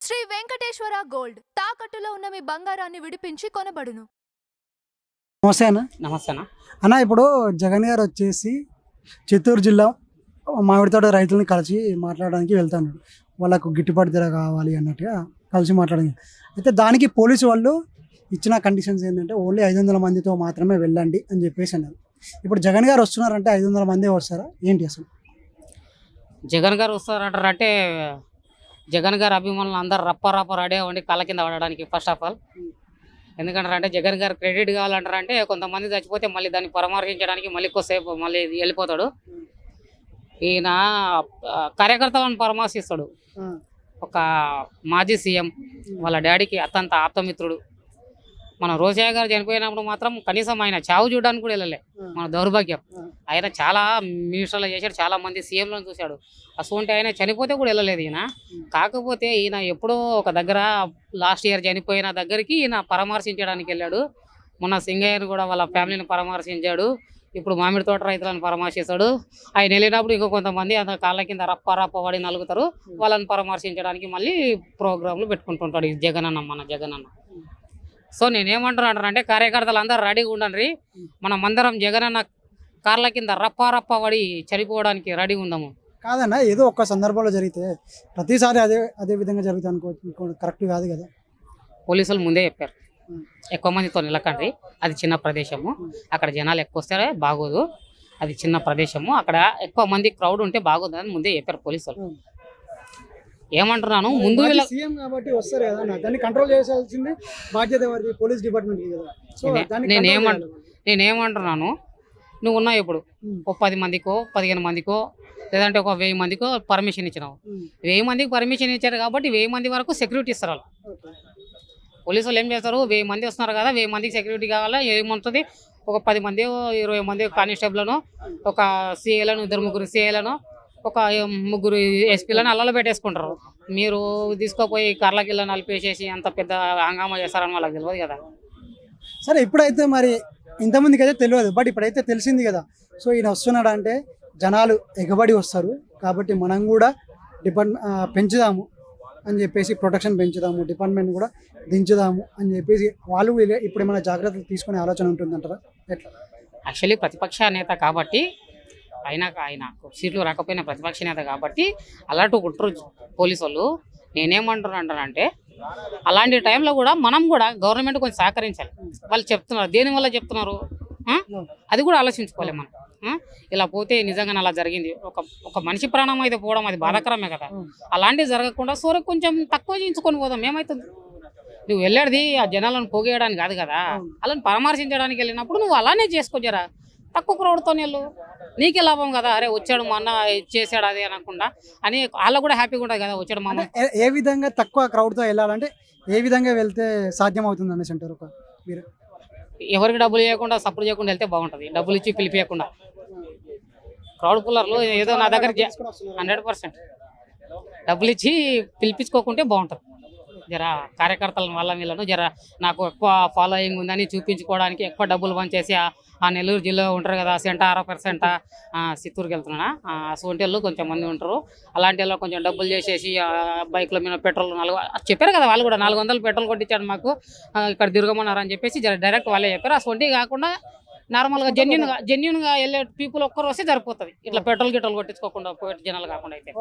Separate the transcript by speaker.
Speaker 1: Shri Venkateswara gold తాకట్టులో ఉన్న మీ బంగారాన్ని విడిపించి కొనబడును.
Speaker 2: నమస్తే అన్న.
Speaker 3: నమస్తే అన్న.
Speaker 2: అన్న ఇప్పుడు జగన్ గారు వచ్చేసి చిత్తూరు జిల్లా మామిడి తోట రైతులని కలిసి మాట్లాడడానికి వెళ్తాను. వాళ్ళకు గిట్టుబాటు ధర కావాలి అన్నట్టుగా కలిసి మాట్లాడాలి. అయితే దానికి పోలీసు వాళ్ళు ఇచ్చిన కండిషన్స్ ఏంటంటే ఓన్లీ 500 మందితో మాత్రమే వెళ్ళండి అని చెప్పేసి అన్నారు. ఇప్పుడు జగన్ గారు వస్తున్నారంటే 500 మందే వస్తారా ఏంటి అసలు?
Speaker 3: జగన్ గారు వస్తారంటారంటే జగన్ గారు అభిమానులు అందరు రప్ప రెడీ అవ్వండి కాళ్ళ కింద పడడానికి. ఫస్ట్ ఆఫ్ ఆల్ ఎందుకంటారంటే జగన్ గారు క్రెడిట్ కావాలంటారంటే కొంతమంది చచ్చిపోతే మళ్ళీ దాన్ని పరామర్శించడానికి మళ్ళీ ఎక్కువసేపు మళ్ళీ వెళ్ళిపోతాడు. ఈయన కార్యకర్తలను పరామర్శిస్తాడు. ఒక మాజీ సీఎం వాళ్ళ డాడీకి అత్యంత ఆప్తమిత్రుడు. మన రోజయ్య గారు చనిపోయినప్పుడు మాత్రం కనీసం ఆయన చావు చూడడానికి కూడా వెళ్ళలే. మన దౌర్భాగ్యం. ఆయన చాలా మినిస్టర్లు చేశాడు, చాలా మంది సీఎంలను చూశాడు. అసలు ఆయన చనిపోతే కూడా వెళ్ళలేదు ఈయన. కాకపోతే ఈయన ఎప్పుడో ఒక దగ్గర లాస్ట్ ఇయర్ చనిపోయిన దగ్గరికి ఈయన పరామర్శించడానికి వెళ్ళాడు. మొన్న సింగయ్యను కూడా వాళ్ళ ఫ్యామిలీని పరామర్శించాడు. ఇప్పుడు మామిడి తోట రైతులను పరామర్శిస్తాడు. ఆయన వెళ్ళినప్పుడు ఇంకో కొంతమంది అంత కాళ్ళ కింద రప్ప పడి నలుగుతారు. వాళ్ళని పరామర్శించడానికి మళ్ళీ ప్రోగ్రాంలు పెట్టుకుంటుంటాడు ఈ జగనన్న, మన జగనన్న. సో నేనేమంటున్నానంటే కార్యకర్తలు అందరూ రెడీగా ఉండండి. మనం అందరం జగనన్న కార్ల కింద రప్ప పడి చనిపోవడానికి రెడీగా ఉందాము.
Speaker 2: కాదన్న, ఏదో ఒక్క సందర్భంలో జరిగితే ప్రతిసారి అదే విధంగా జరుగుతుంది అనుకో, కరెక్ట్ కాదు కదా.
Speaker 3: పోలీసులు ముందే చెప్పారు ఎక్కువ మందితో నిలకండి, అది చిన్న ప్రదేశము, అక్కడ జనాలు ఎక్కువ వస్తే బాగోదు, అది చిన్న ప్రదేశము, అక్కడ ఎక్కువ మంది క్రౌడ్ ఉంటే బాగోదు అని ముందే చెప్పారు పోలీసులు. ఏమంటున్నాను, ముందు
Speaker 2: సీఎం కాబట్టి వస్తారు కదా, దాన్ని కంట్రోల్ చేయాల్సింది బాధ్యత ఎవరిది? పోలీస్ డిపార్ట్మెంట్ కదా.
Speaker 3: నేనేమంటున్నాను, నువ్వు ఉన్నావు ఇప్పుడు ఒక 10 మందికో 15 మందికో లేదంటే ఒక 1000 మందికో పర్మిషన్ ఇచ్చినావు. 1000 మందికి పర్మిషన్ ఇచ్చారు కాబట్టి 1000 మంది వరకు సెక్యూరిటీ ఇస్తారు వాళ్ళు. పోలీసులు ఏం చేస్తారు, 1000 మంది వస్తున్నారు కదా, 1000 మందికి సెక్యూరిటీ కావాలా, ఏముంటుంది, ఒక 10 మంది 20 మంది కానిస్టేబుల్ను, ఒక సిఏలను, 2-3 సిఏలను, ఒక 3 ఎస్పీలను అల్లలో పెట్టేసుకుంటారు. మీరు తీసుకోపోయి కర్లకిల్ల నలిపేసేసి అంత పెద్ద హంగామా చేస్తారని వాళ్ళకి తెలియదు కదా.
Speaker 2: సరే, ఇప్పుడైతే మరి ఇంతమందికి అయితే తెలియదు, బట్ ఇప్పుడైతే తెలిసింది కదా. సో ఈయన వస్తున్నాడు అంటే జనాలు ఎగబడి వస్తారు కాబట్టి మనం కూడా పెంచుదాము అని చెప్పేసి, ప్రొటెక్షన్ పెంచుదాము, డిపార్ట్మెంట్ కూడా దించుదాము అని చెప్పేసి వాళ్ళు ఇప్పుడు ఏమైనా జాగ్రత్తలు తీసుకునే ఆలోచన ఉంటుందంటారా? ఎట్లా?
Speaker 3: యాక్చువల్లీ ప్రతిపక్ష నేత కాబట్టి ఆయన సీట్లు రాకపోయినా ప్రతిపక్ష నేత కాబట్టి అలర్ట్ ఉంటారు పోలీసు వాళ్ళు. నేనేమంటున్నానంటే అలాంటి టైంలో కూడా మనం కూడా గవర్నమెంట్ కొంచెం సహకరించాలి. వాళ్ళు చెప్తున్నారు, దేనివల్ల చెప్తున్నారు అది కూడా ఆలోచించుకోవాలి మనం. ఇలా పోతే నిజంగానే అలా జరిగింది, ఒక మనిషి ప్రాణం అయితే పోవడం అది బాధాకరమే కదా. అలాంటివి జరగకుండా సోరకు కొంచెం తక్కువ చేయించుకొని పోదాం, ఏమవుతుంది? నువ్వు వెళ్ళేది ఆ జనాలను పోగేయడానికి కాదు కదా, అలాని పరామర్శించడానికి వెళ్ళినప్పుడు నువ్వు అలానే చేసుకోజరా, తక్కువ క్రౌడ్తో వెళ్ళు, నీకే లాభం కదా. అరే వచ్చాడు మా అన్న చేశాడు అది అనకుండా అని వాళ్ళకు కూడా హ్యాపీగా ఉంటుంది కదా, వచ్చాడు మా అన్న.
Speaker 2: ఏ విధంగా తక్కువ క్రౌడ్తో వెళ్ళాలంటే ఏ విధంగా వెళ్తే సాధ్యం అవుతుంది అనేసి అంటారు మీరు?
Speaker 3: ఎవరికి డబ్బులు ఇవ్వకుండా సపోర్ట్ చేయకుండా వెళ్తే బాగుంటుంది, డబ్బులు ఇచ్చి పిలిపియకుండా. క్రౌడ్ పుల్లర్లు ఏదో నా దగ్గర 100% డబ్బులు ఇచ్చి పిలిపించుకోకుంటే బాగుంటుంది. జర కార్యకర్తల వల్ల వీళ్ళను జర నాకు ఎక్కువ ఫాలోయింగ్ ఉందని చూపించుకోవడానికి ఎక్కువ డబ్బులు పంచేసి ఆ నెల్లూరు జిల్లాలో ఉంటారు కదా, 60% చిత్తూరుకి వెళ్తున్నా, అటువంటి వాళ్ళు కొంచెం మంది ఉంటారు. అలాంటి వాళ్ళు కొంచెం డబ్బులు చేసేసి బైక్ల మీద పెట్రోల్ చెప్పారు కదా, వాళ్ళు కూడా 400 పెట్రోల్ కొట్టించాడు మాకు, ఇక్కడ తిరగమన్నారు అని చెప్పేసి డైరెక్ట్ వాళ్ళే చెప్పారు. అటువంటి కాకుండా నార్మల్గా జెన్యున్గా వెళ్ళే పీపుల్ ఒక్కరు వస్తే సరిపోతుంది, ఇట్లా పెట్రోల్ గిట్రోల్ కొట్టించుకోకుండా పోయే జనాలు కాకుండా అయితే.